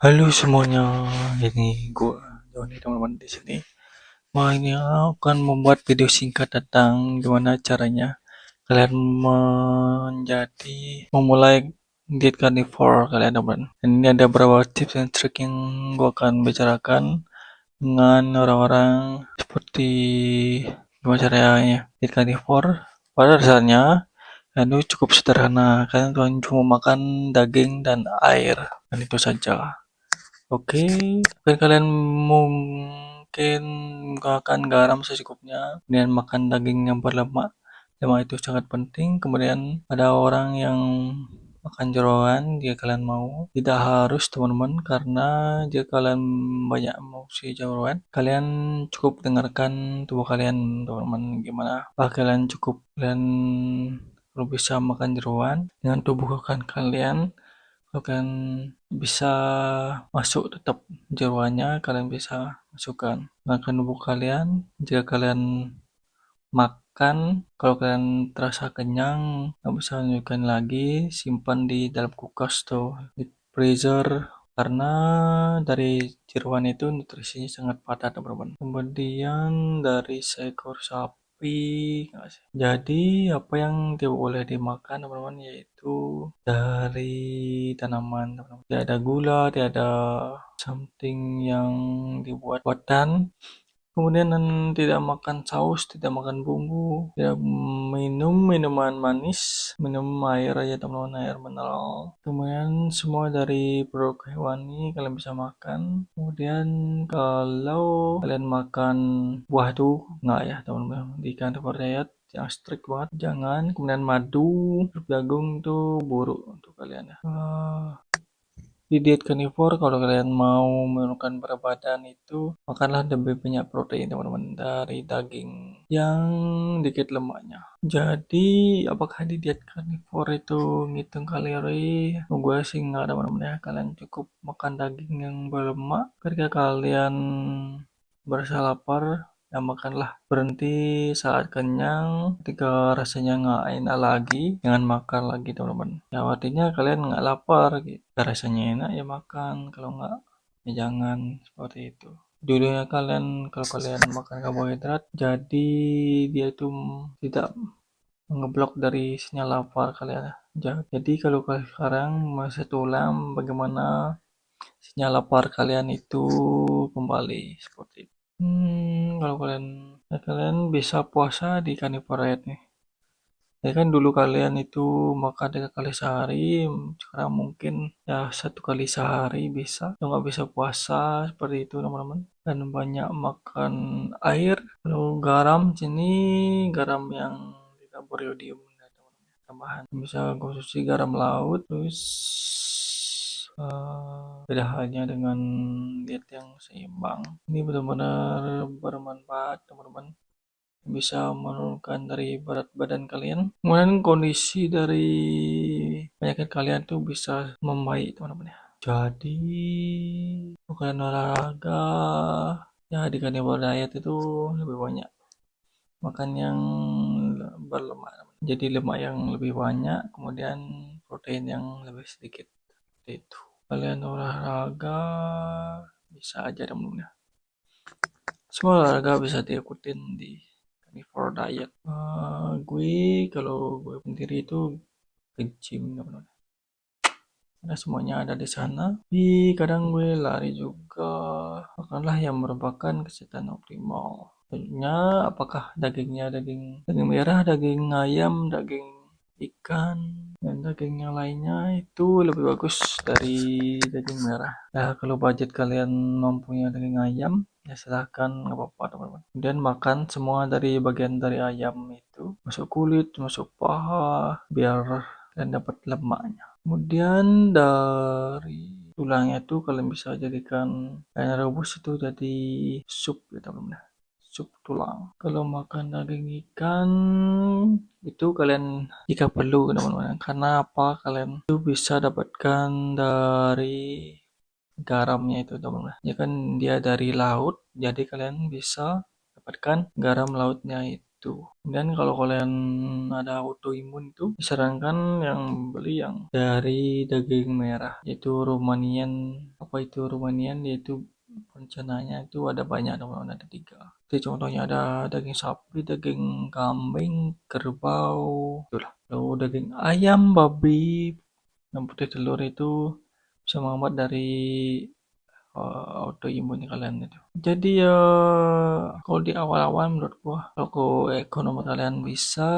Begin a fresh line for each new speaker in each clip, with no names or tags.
Halo semuanya, ini gua Joni teman-teman di sini. Ini akan membuat video singkat tentang gimana caranya kalian memulai diet carnivore kalian teman. Dan ini ada beberapa tips dan trik yang gua akan bicarakan dengan orang-orang seperti gimana caranya diet carnivore. Pada dasarnya, itu cukup sederhana. Kalian cuma makan daging dan air, dan itu saja. Oke, mungkin kalian mungkin menggunakan garam secukupnya, kemudian makan daging yang berlemak. Lemak itu sangat penting. Kemudian ada orang yang makan jeroan jika kalian mau. Tidak harus teman-teman, karena jika kalian banyak mau si jeroan, kalian cukup dengarkan tubuh kalian teman-teman gimana. Kalian kalau bisa makan jeroan dengan tubuh kalian, kalian bisa masuk tetap jeroannya, kalian bisa masukkan makan tubuh kalian. Jika kalian makan, kalau kalian terasa kenyang, nggak bisa lanjutkan lagi, simpan di dalam kulkas tuh, di freezer, karena dari jeroan itu nutrisinya sangat padat teman-teman. Kemudian dari seekor sapi, jadi apa yang tidak boleh dimakan teman-teman, yaitu dari tanaman teman-teman. Tidak ada gula, tidak ada something yang dibuat buatan. Kemudian tidak makan saus, tidak makan bumbu, tidak minum minuman manis, minum air aja teman-teman, air mineral. Kemudian semua dari produk hewani kalian bisa makan. Kemudian kalau kalian makan buah tuh nggak ya teman-teman, di carnivore diet yang strict banget jangan. Kemudian madu, jagung tuh buruk untuk kalian ya. Di diet carnivore, kalau kalian mau menurunkan berat badan itu, makanlah lebih banyak protein teman-teman dari daging yang dikit lemaknya. Jadi apakah di diet carnivore itu ngitung kalori? Gue sih nggak ada teman-teman ya. Kalian cukup makan daging yang berlemak. Ketika kalian berasa lapar, ya makanlah. Berhenti saat kenyang. Ketika rasanya nggak enak lagi, jangan makan lagi teman-teman. Ya artinya kalian nggak lapar gitu. Rasanya enak ya makan, kalau nggak ya jangan, seperti itu. Dulunya kalau kalian makan karbohidrat, jadi dia itu tidak ngeblok dari sinyal lapar kalian. Jadi kalau sekarang masih tulang, bagaimana sinyal lapar kalian itu kembali seperti itu. Kalau kalian bisa puasa di carnivore diet nih. Ya kan dulu kalian itu makan 3 kali sehari, sekarang mungkin ya 1 kali sehari bisa. Kalau nggak bisa puasa seperti itu teman-teman. Dan banyak makan air. Kalau garam sini, garam yang tidak beriodium ya, teman-teman. Tambahan. Bisa konsumsi garam laut, terus beda halnya dengan diet yang seimbang. Ini benar-benar bermanfaat teman-teman, bisa menurunkan dari berat badan kalian. Kemudian kondisi dari penyakit kalian tuh bisa membaik teman-teman ya. Jadi bukan olahraga ya, di carnivore diet itu lebih banyak makan yang berlemak, jadi lemak yang lebih banyak, kemudian protein yang lebih sedikit. Seperti itu. Kalian olahraga bisa aja teman-teman ya. Semua olahraga bisa diikutin di carnivore diet. Kalau gue sendiri itu ke gym teman-teman. Karena semuanya ada di sana. Tapi kadang gue lari juga. Makanlah yang merupakan kesehatan optimal. Tentunya apakah dagingnya daging merah, daging ayam, daging ikan, dan daging yang lainnya itu lebih bagus dari daging merah. Ya kalau budget kalian mampunya daging ayam, ya silahkan, nggak apa-apa teman-teman. Kemudian makan semua dari bagian dari ayam itu, masuk kulit, masuk paha, biar kalian dapat lemaknya. Kemudian dari tulangnya itu kalian bisa jadikan, kalian rebus itu jadi sup ya teman-teman. Sup tulang. Kalau makan daging ikan itu kalian jika perlu teman-teman, karena apa, kalian itu bisa dapatkan dari garamnya itu teman-teman ya kan, dia dari laut, jadi kalian bisa dapatkan garam lautnya itu. itu. Dan kalau kalian ada autoimun itu disarankan yang beli yang dari daging merah, yaitu Romanian. Apa itu Romanian? Yaitu rencananya itu ada banyak, teman-teman, ada 3. Jadi contohnya ada daging sapi, daging kambing, kerbau, itulah. Lalu daging ayam, babi, dan putih telur itu bisa menghambat dari autoimun kalian itu. Jadi ya kalau di awal-awal menurut gua, kalau ekonomi kalian bisa,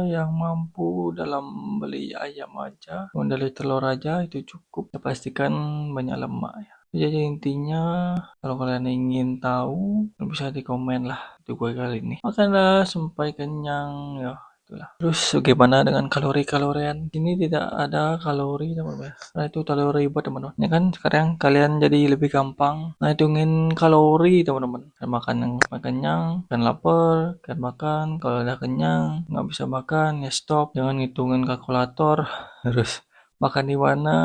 yang mampu dalam beli ayam aja, dari telur aja itu cukup. Ya pastikan banyak lemak ya. Jadi intinya kalau kalian ingin tahu bisa di komen lah itu gue kali ini. Makanlah sampai kenyang ya. Itulah. Terus bagaimana dengan kalori-kalorian? Ini tidak ada kalori, teman-teman. Nah, itu kalori buat teman-teman. Ya kan sekarang kalian jadi lebih gampang ngitungin kalori, teman-teman. Kan makan yang kenyang, kan lapar, kan makan. Kalau udah kenyang, nggak bisa makan, ya stop. Jangan ngitungin kalkulator. Terus makan di mana?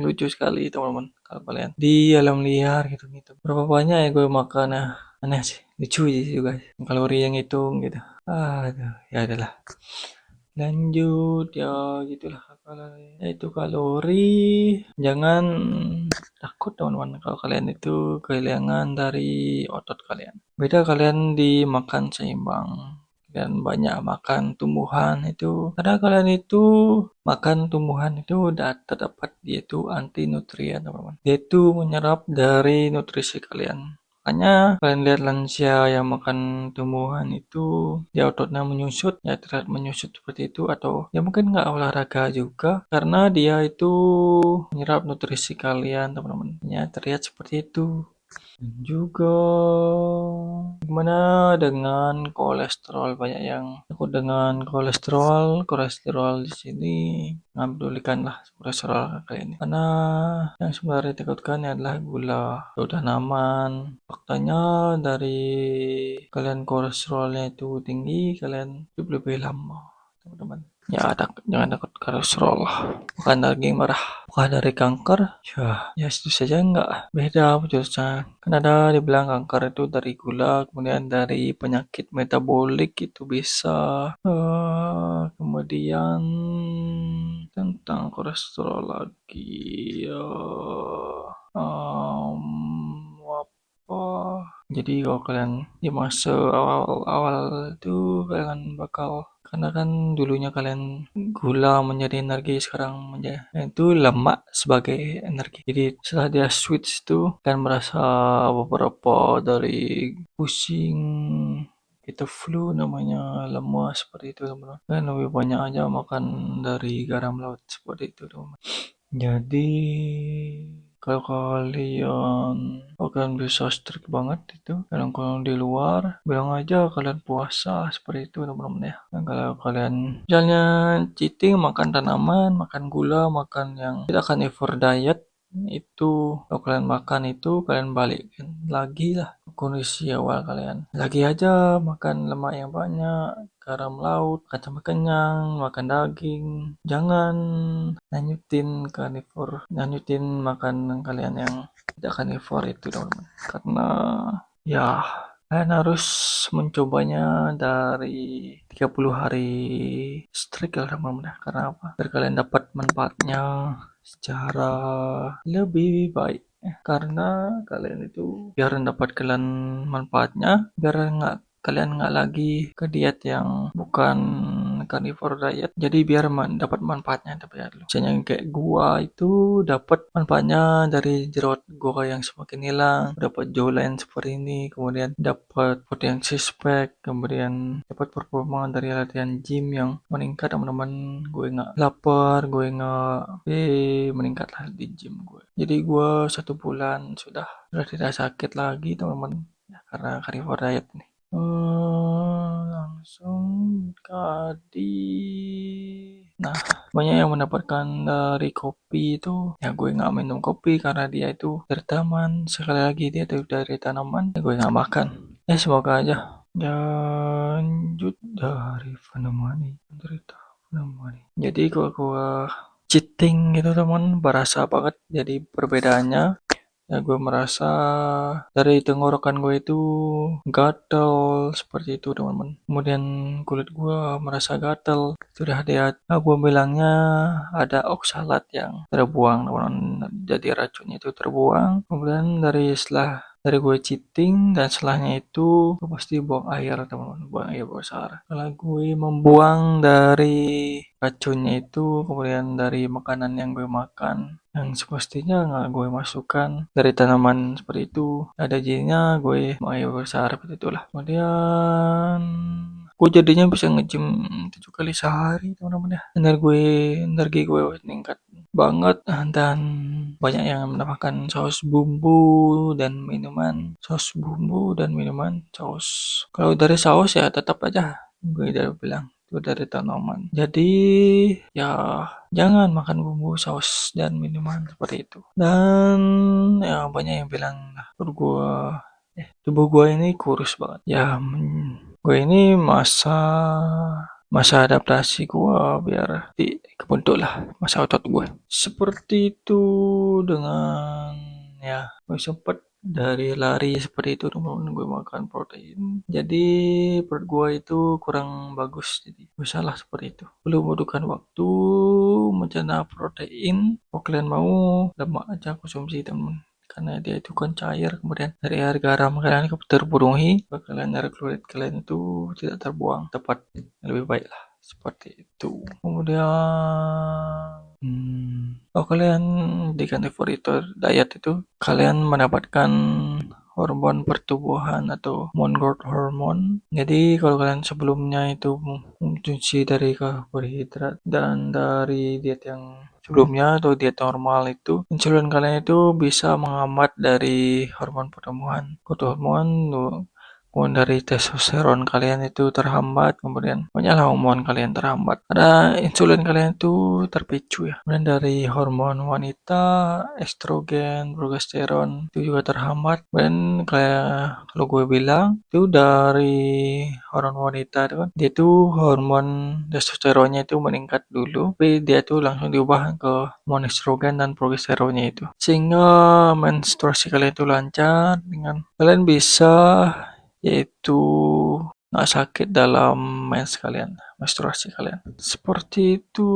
Lucu sekali, teman-teman. Kalau kalian di alam liar gitu. Berapa banyak ya gue makan ya? Aneh sih, lucu sih juga. Kalori yang hitung gitu. Aduh, ya adalah. Lanjut ya gitulah kalori. Ya itu kalori. Jangan takut, teman-teman, kalau kalian itu kehilangan dari otot kalian. Beda kalian dimakan seimbang dan banyak makan tumbuhan itu. Karena kalian itu makan tumbuhan itu udah terdapat dia itu anti nutrien, teman-teman. Dia itu menyerap dari nutrisi kalian. Makanya kalian lihat lansia yang makan tumbuhan itu dia ototnya menyusut, ya terlihat menyusut seperti itu, atau ya mungkin nggak olahraga juga karena dia itu menyerap nutrisi kalian, teman-teman. Ya terlihat seperti itu. Dan juga gimana dengan kolesterol? Banyak yang takut dengan kolesterol. Kolesterol di sini ngambilkanlah kolesterol kali ini. Karena yang sebenarnya ditakutkan adalah gula atau tanaman. Faktanya dari kalian kolesterolnya itu tinggi, kalian hidup lebih lama, teman-teman. Ya, jangan takut kolesterol lah. Bukan daging merah, bukan dari kanker. Ya itu saja enggak beda penjelasan. Kan ada dibilang kanker itu dari gula, kemudian dari penyakit metabolik itu bisa. Kemudian tentang kolesterol lagi. Apa? Jadi kalau kalian di masa awal-awal itu kalian bakal, karena kan dulunya kalian gula menjadi energi, sekarang menjadi itu lemak sebagai energi. Jadi setelah dia switch itu kan merasa beberapa dari pusing, itu flu namanya, lemas seperti itu, teman-teman. Kan lebih banyak aja makan dari garam laut seperti itu, teman-teman. Jadi kalau kalian bisa strict banget itu, kalau di luar bilang aja kalian puasa seperti itu, teman-teman ya. Dan kalau kalian misalnya cheating, makan tanaman, makan gula, makan yang tidak carnivore diet, itu kalau kalian makan itu kalian balikin lagi lah ke kondisi awal kalian. Lagi aja makan lemak yang banyak, garam laut, makan sampai kenyang, makan daging. Jangan lanjutin makanan kalian yang tidak carnivore itu, teman-teman. Karena ya kalian harus mencobanya dari 30 hari strict lah, teman-teman. Karena apa? Biar kalian dapat manfaatnya secara lebih baik. Karena kalian itu biar mendapatkan manfaatnya, biar kalian nggak lagi ke diet yang bukan carnivore diet. Jadi biar dapat manfaatnya, tapi ya dulu. Misalnya kayak gua itu dapat manfaatnya dari jerawat gua yang semakin hilang, dapat jawline seperti ini, kemudian dapat potensi six pack, kemudian dapat performa dari latihan gym yang meningkat, teman-teman. Gue nggak lapar, gue nggak meningkat lah di gym gue. Jadi gue 1 bulan sudah tidak sakit lagi, teman-teman, ya, karena carnivore diet nih. Langsung tadi. Nah, banyak yang mendapatkan dari kopi itu. Ya gue nggak minum kopi karena dia itu dari taman. Sekali lagi dia itu dari tanaman. Ya gue nggak makan. Ya semoga aja. Lanjut dari Vanemani. Jadi kalau gue cheating gitu, teman, berasa banget. Jadi perbedaannya ya gue merasa dari tenggorokan gue itu gatel seperti itu teman-teman. Kemudian kulit gue merasa gatel. Sudah dia, gue bilangnya ada oksalat yang terbuang teman-teman. Jadi racunnya itu terbuang. Kemudian dari gue cheating dan setelahnya itu gue pasti buang air teman-teman, buang air besar. Kalau gue membuang dari racunnya itu, kemudian dari makanan yang gue makan yang semestinya nggak gue masukkan dari tanaman seperti itu, ada jadinya gue buang air besar seperti itulah. Kemudian gue jadinya bisa nge-gym 7 kali sehari teman-teman ya. Energi gue meningkat banget, dan banyak yang menambahkan saus bumbu dan minuman saus. Kalau dari saus ya tetap aja gue udah bilang itu dari tanaman. Jadi ya jangan makan bumbu, saus dan minuman seperti itu. Dan ya banyak yang bilang tubuh gua ini kurus banget. Ya, gue ini masa adaptasi gua biar kebentuk lah masa otot gue. Seperti itu dengan ya gue sempet dari lari seperti itu teman-teman, gue makan protein. Jadi perut gue itu kurang bagus, jadi gue salah seperti itu. Belum membutuhkan waktu mencerna protein. Kalau kalian mau lemak aja konsumsi teman-teman, karena dia itu kan cair, kemudian dari air garam kalian terpenuhi, kalian air klorid kalian itu tidak terbuang tepat, lebih baik lah seperti itu. Kemudian kalau kalian di carnivore diet itu kalian mendapatkan hormon pertumbuhan atau growth hormone. Jadi kalau kalian sebelumnya itu mengkonsumsi dari karbohidrat dan dari diet yang sebelumnya atau diet normal itu, insulin kalian itu bisa menghambat dari hormon pertumbuhan, growth hormone, kemudian dari testosteron kalian itu terhambat, kemudian banyaklah hormon kalian terhambat. Ada insulin kalian itu terpicu ya. Kemudian dari hormon wanita, estrogen, progesteron itu juga terhambat. Dan kayak kalau gue bilang itu dari hormon wanita itu kan, dia itu hormon testosteronnya itu meningkat dulu, tapi dia itu langsung diubah ke hormon estrogen dan progesteronnya itu, sehingga menstruasi kalian itu lancar dengan kalian bisa yaitu nggak sakit dalam menstruasi kalian. Seperti itu.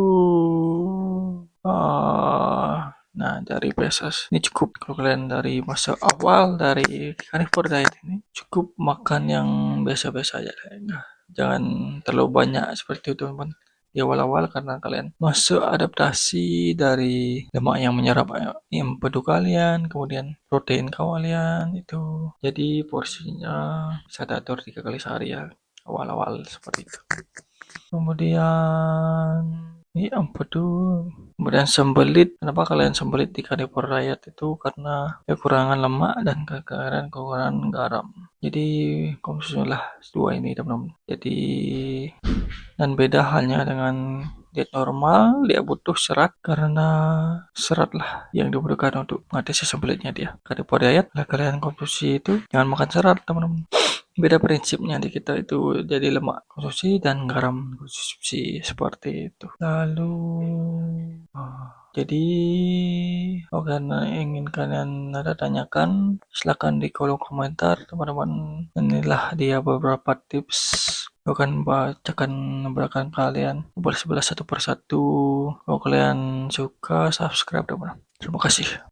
Nah, dari PSS ini cukup. Kalau kalian dari masa awal dari carnivore diet ini cukup makan yang biasa-biasa aja. Jangan terlalu banyak seperti itu teman-teman di awal-awal, karena kalian masuk adaptasi dari lemak yang menyerap empedu kalian, kemudian protein kalian itu. Jadi porsinya bisa atur 3 kali sehari ya, awal-awal seperti itu. Kemudian ini empedu, kemudian sembelit. Kenapa kalian sembelit di carnivore diet itu? Karena kekurangan lemak dan kekurangan garam. Jadi konsumsilah dua ini teman-teman. Jadi dan beda halnya dengan diet normal, dia butuh serat, karena serat lah yang dibutuhkan untuk mengatasi sembelitnya dia. Carnivore diet, lah kalian konsumsi itu jangan makan serat teman-teman. Beda prinsipnya di kita itu, jadi lemak konsumsi dan garam konsumsi seperti itu. Lalu jadi kalau kalian ingin kalian ada tanyakan, silakan di kolom komentar teman-teman. Inilah dia beberapa tips. Akan bacakan belakang kalian boleh sebelah satu persatu. Kalau kalian suka, subscribe teman-teman. Terima kasih.